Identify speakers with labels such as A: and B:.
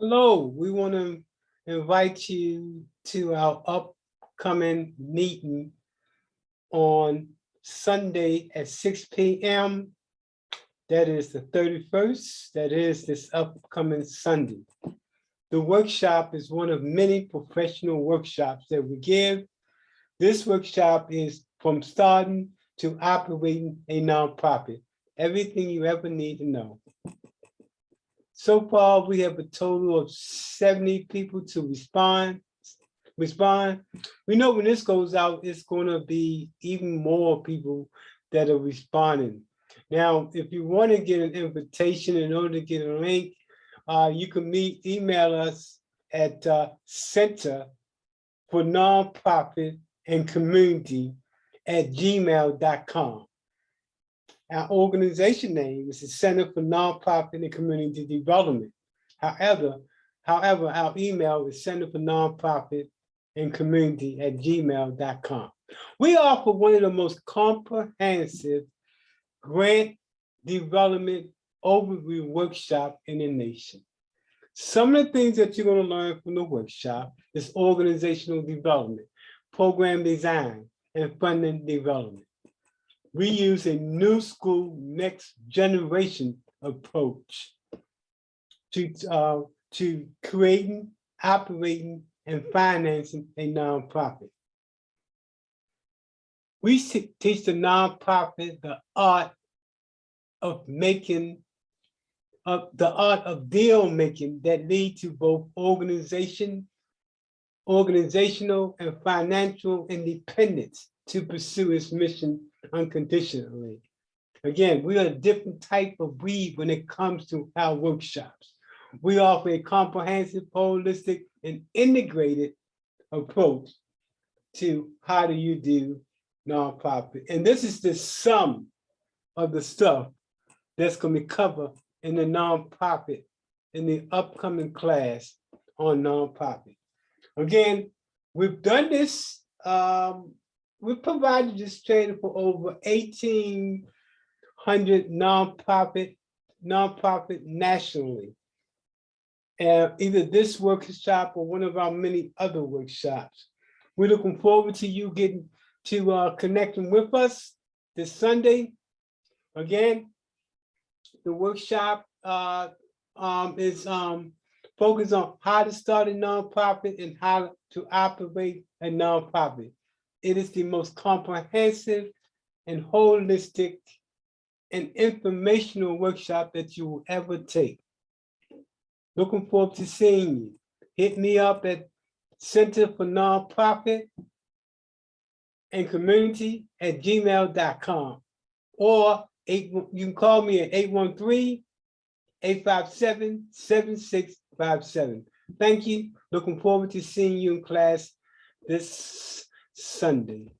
A: Hello, we want to invite you to our upcoming meeting on Sunday at 6 p.m. That is the 31st. That is this upcoming Sunday. The workshop is one of many professional workshops that we give. This workshop is from starting to operating a nonprofit. Everything you ever need to know. So far, we have a total of 70 people to respond. We know when this goes out, it's going to be even more people that are responding. Now, if you want to get an invitation in order to get a link, you can email us at Center for Nonprofit and Community at gmail.com. Our organization name is the Center for Nonprofit and Community Development. However, our email is Center for Nonprofit and Community at gmail.com. We offer one of the most comprehensive grant development overview workshop in the nation. Some of the things that you're going to learn from the workshop is organizational development, program design, and funding development. We use a new school, next generation approach to creating, operating, and financing a nonprofit. We teach the nonprofit the art of deal making that lead to both organizational and financial independence to pursue its mission unconditionally. Again, we are a different type of breed when it comes to our workshops. We offer a comprehensive, holistic, and integrated approach to how do you do nonprofit. And this is the sum of the stuff that's going to be covered in the nonprofit in the upcoming class on nonprofit. Again, we've done this. We've provided this training for over 1,800 nonprofit nationally. Either this workshop or one of our many other workshops. We're looking forward to you getting to connecting with us this Sunday. Again, the workshop is focused on how to start a nonprofit and how to operate a nonprofit. It is the most comprehensive and holistic and informational workshop that you will ever take. Looking forward to seeing you. Hit me up at Center for Nonprofit and Community at gmail.com, or you can call me at 813-857-7657. Thank you. Looking forward to seeing you in class this Sunday.